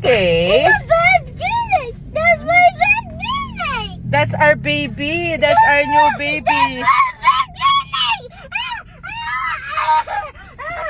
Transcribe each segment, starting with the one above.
Okay. It's a bad feeling. That's my bad feeling. That's our baby. That's our new baby. That's my bad feeling.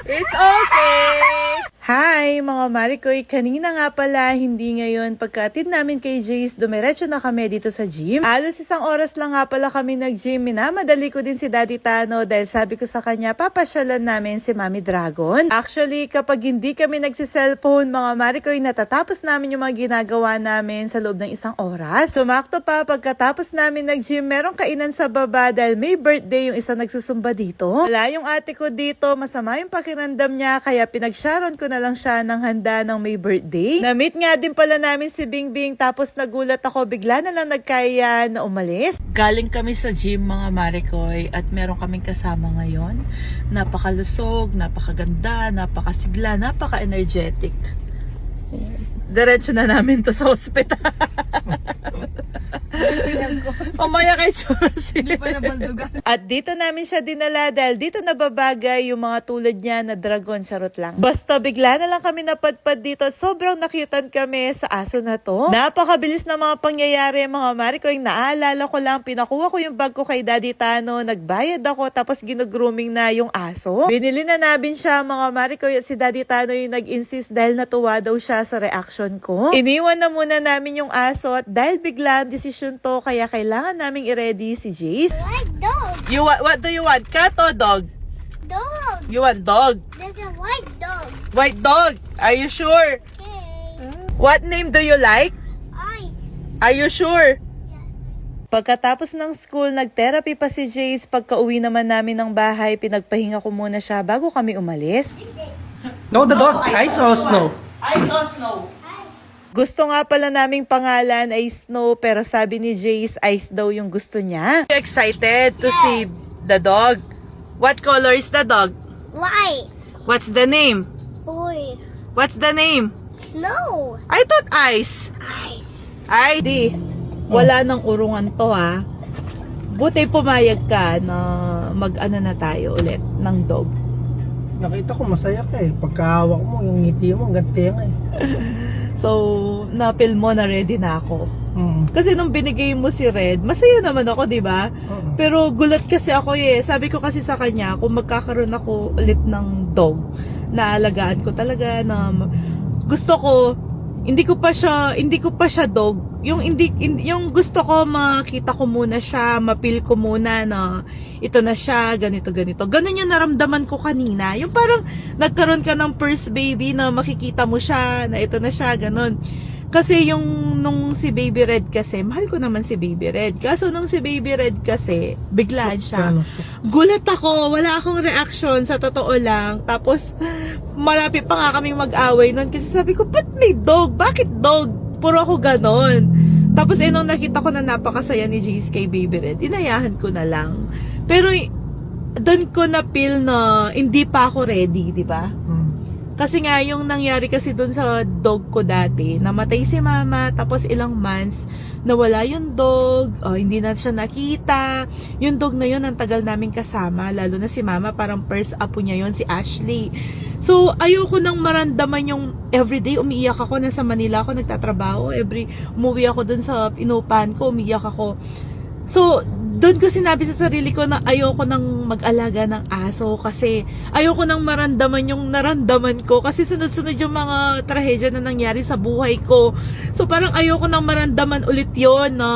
It's okay. Hi mga Marikoy, kanina nga pala, hindi ngayon. Pagkatid namin kay Jace, dumiretso na kami dito sa gym. Halos isang oras lang nga pala kami nag-gym. Minamadali ko din si Daddy Tano dahil sabi ko sa kanya, papasyalan namin si Mami Dragon. Actually, kapag hindi kami nagsiselfone, mga Marikoy, natatapos namin yung mga ginagawa namin sa loob ng isang oras. Sumakto pa, pagkatapos namin nag-gym, merong kainan sa baba dahil may birthday yung isa nagsusumba dito. Wala yung ate ko dito, masama yung pakiramdam niya, kaya pinag-sharon ko na lang siya ng handa ng may birthday. Na-meet nga din pala namin si Bingbing, tapos nagulat ako, bigla na lang nagkaya na umalis. Galing kami sa gym mga Marikoy at meron kaming kasama ngayon. Napakalusog, napakaganda, napakasigla, napaka-energetic. Diretso na namin to sa hospital. Mamaya kay Chorus. At dito namin siya dinala dahil dito nababagay yung mga tulad niya na dragon, charot lang. Basta bigla na lang kami napadpad dito. Sobrang nakyutan kami sa aso na to. Napakabilis na mga pangyayari mga Marikoy. Naalala ko lang, pinakuha ko yung bag ko kay Daddy Tano, nagbayad ako, tapos gino-grooming na yung aso. Binili na namin siya mga Marikoy at si Daddy Tano yung nag-insist dahil natuwa daw siya sa reaction ko. Iniwan na muna namin yung aso at dahil bigla ang desisyon to, kaya kailangan naming i-ready si Jace. I like dog. What do you want? Cat or dog? Dog. You want dog? There's a white dog. White dog? Are you sure? Okay. What name do you like? Ice. Are you sure? Yes. Pagkatapos ng school, nag-therapy pa si Jace. Pagka-uwi naman namin ng bahay, pinagpahinga ko muna siya bago kami umalis. No, the dog. Ice or snow? Ice or snow? Gusto nga pala naming pangalan ay Snow, pero sabi ni Jace, Ice daw yung gusto niya. You excited to see the dog? What color is the dog? White. What's the name? Boy. What's the name? Snow. I thought Ice. Ice. Ay, di. Wala nang urungan to ha. Buti pumayag ka na mag-ano na tayo ulit ng dog. Nakita ko masaya ka eh. Pagkahawak mo, yung ngiti mo, ang ganti nga eh. So, na-feel mo na ready na ako. Mm. Kasi nung binigay mo si Red, masaya naman ako, di ba? Pero gulat kasi ako eh. Sabi ko kasi sa kanya, kung magkakaroon ako ulit ng dog, naalagaan ko talaga na gusto ko, hindi ko pa siya dog. Yung gusto ko makita ko muna siya, mapil ko muna na ito na siya, ganito. Ganun yung naramdaman ko kanina. Yung parang nagkaroon ka ng first baby na makikita mo siya, na ito na siya, ganun. Kasi nung si Baby Red kasi, mahal ko naman si Baby Red. Kaso nung si Baby Red kasi, biglaan siya. Gulat ako, wala akong reaction, sa totoo lang. Tapos, malapit pa nga kaming mag-away nun. Kasi sabi ko, ba't may dog? Bakit dog? Puro ako ganon. Tapos, nung nakita ko na napakasaya ni Jace kay Baby Red, inayahan ko na lang. Pero, doon ko na-feel na hindi pa ako ready, di ba? Kasi nga, yung nangyari kasi dun sa dog ko dati, namatay si mama, tapos ilang months, nawala yung dog, hindi na siya nakita. Yung dog na yun, ang tagal namin kasama, lalo na si mama, parang first apo niya yun, si Ashley. So, ayoko nang maramdaman yung everyday, umiiyak ako, nasa Manila ako, nagtatrabaho, umuwi ako dun sa inupan ko, umiiyak ako. So, doon ko sinabi sa sarili ko na ayoko nang mag-alaga ng aso kasi ayoko nang maramdaman yung naramdaman ko kasi sunod-sunod yung mga trahedya na nangyari sa buhay ko. So parang ayoko nang maramdaman ulit yon na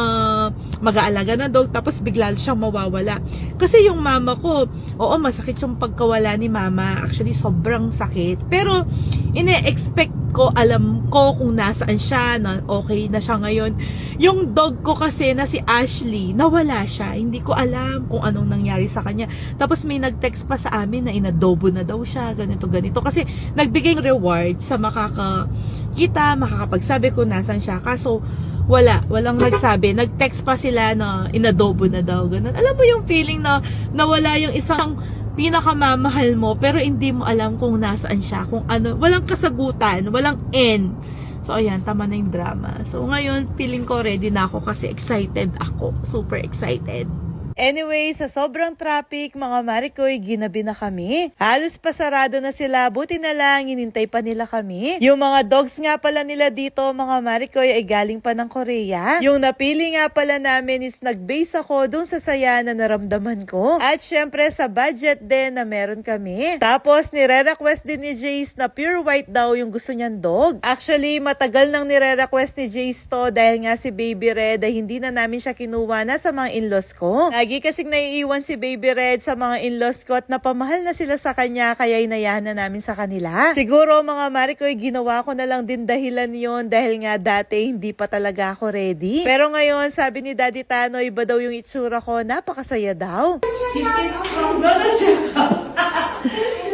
mag-aalaga ng dog tapos bigla siyang mawawala. Kasi yung mama ko, oo, masakit yung pagkawala ni mama. Actually, sobrang sakit. Pero ine-expect ko, alam ko kung nasaan siya, na okay na siya ngayon. Yung dog ko kasi na si Ashley, nawala siya. Hindi ko alam kung anong nangyari sa kanya. Tapos may nag-text pa sa amin na inadobo na daw siya, ganito. Kasi nagbigay reward sa makakakita, makakapagsabi kung nasan siya. Kaso, walang nagsabi. Nag-text pa sila na inadobo na daw, ganun. Alam mo yung feeling na nawala yung isang pinakamamahal mo pero hindi mo alam kung nasaan siya, kung ano, walang kasagutan, walang end. So ayan, tama na yung drama. So ngayon, feeling ko ready na ako kasi excited ako, super excited. Anyway, sa sobrang traffic, mga Marikoy, ginabi na kami. Halos pasarado na sila, buti na lang, inintay pa nila kami. Yung mga dogs nga pala nila dito, mga Marikoy, ay galing pa ng Korea. Yung napili nga pala namin is nag-base ako dun sa saya na naramdaman ko. At syempre sa budget din na meron kami. Tapos nire-request din ni Jace na pure white daw yung gusto niyang dog. Actually, matagal nang nire-request ni Jace to dahil nga si Baby Red ay hindi na namin siya kinuha na sa mga in-laws ko. Lagi kasing naiiwan si Baby Red sa mga in-laws ko at napamahal na sila sa kanya kaya inayahan na namin sa kanila. Siguro mga Marikoy, ginawa ko na lang din dahilan yon dahil nga dati hindi pa talaga ako ready. Pero ngayon, sabi ni Daddy Tano, iba daw yung itsura ko, napakasaya daw. This is from Mama, check up.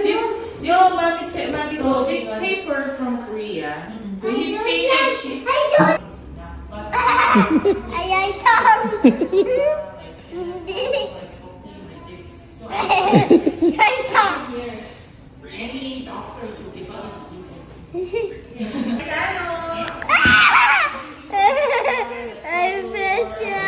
this No, Mami, check. Mami, so this paper from Korea. So he finished. I tongue. I tongue. Any doctors will give us I bet you.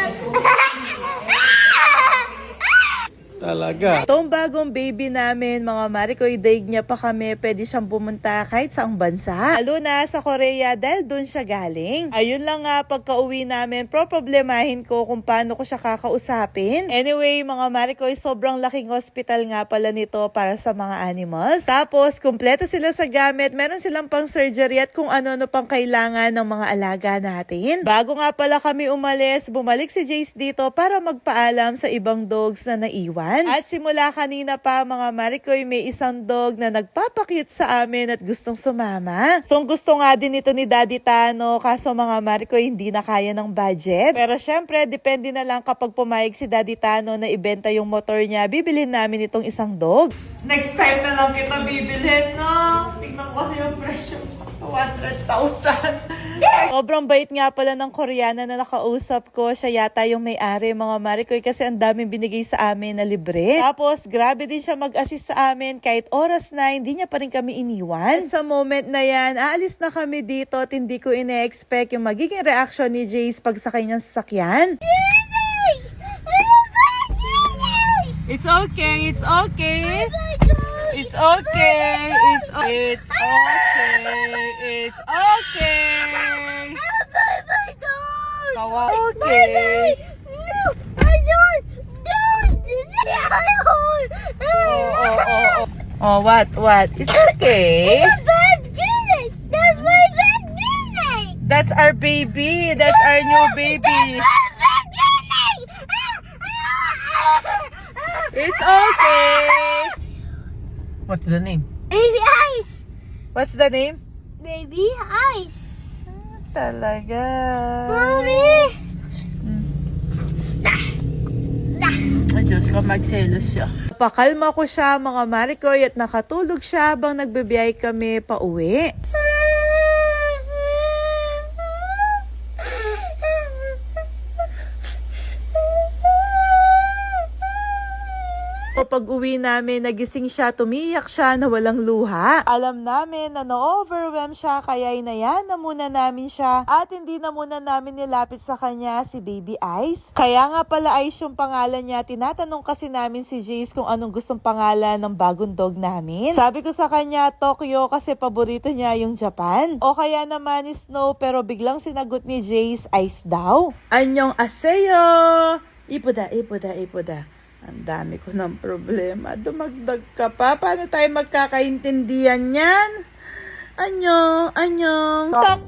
Talaga. Itong bagong baby namin, mga Marikoy, daig niya pa kami, pwede siyang pumunta kahit saang bansa. Lalo na sa Korea dahil doon siya galing. Ayun lang nga, pagka uwi namin, problemahin ko kung paano ko siya kakausapin. Anyway, mga Marikoy, sobrang laking hospital nga pala nito para sa mga animals. Tapos, kumpleto sila sa gamit, meron silang pang surgery at kung ano-ano pang kailangan ng mga alaga natin. Bago nga pala kami umalis, bumalik si Jace dito para magpaalam sa ibang dogs na naiwan. At simula kanina pa, mga Marikoy, may isang dog na nagpapakyut sa amin at gustong sumama. So, gusto nga din ito ni Daddy Tano, kaso mga Marikoy, hindi na kaya ng budget. Pero syempre, depende na lang kapag pumayag si Daddy Tano na ibenta yung motor niya, bibilhin namin itong isang dog. Next time na lang kita bibilhin, no? Tingnan ko kasi yung presyo. 200,000. Sobrang bait nga pala ng Koreana na nakausap ko. Siya yata yung may-ari, mga Marikoy, kasi ang daming binigay sa amin na libre. Tapos, grabe din siya mag-assist sa amin kahit oras na, hindi niya pa rin kami iniwan. At sa moment na yan, aalis na kami dito at hindi ko ine-expect yung magiging reaction ni Jace pag sa kanyang sasakyan. It's okay, it's okay. It's okay, it's okay, it's okay, it's okay. Kawa, okay. No, I don't. Oh, what? It's okay. Bad feeling. That's my bad feeling. That's our baby. That's our new baby. Bad feeling. It's okay. What's the name? Baby ice. What's the name? Baby ice. Talaga. Mommy. Ay, Diyos ko, magselos siya. Pakalma ko siya, mga Marikoy, at nakatulog siya habang nagbibiyay kami pa uwi. Pag uwi namin, nagising siya, tumiyak siya na walang luha. Alam namin na na-overwhelm siya, kaya inayaan na muna namin siya at hindi na muna namin nilapit sa kanya si Baby Ice. Kaya nga pala Ice yung pangalan niya, tinatanong kasi namin si Jace kung anong gustong pangalan ng bagong dog namin. Sabi ko sa kanya, Tokyo, kasi paborito niya yung Japan. O kaya naman Snow, pero biglang sinagot ni Jace, Ice daw. Anyong aseyo! Ipuda. Ang dami ko ng problema. Dumagdag ka pa. Paano tayo magkakaintindihan yan? Anyong. Tok.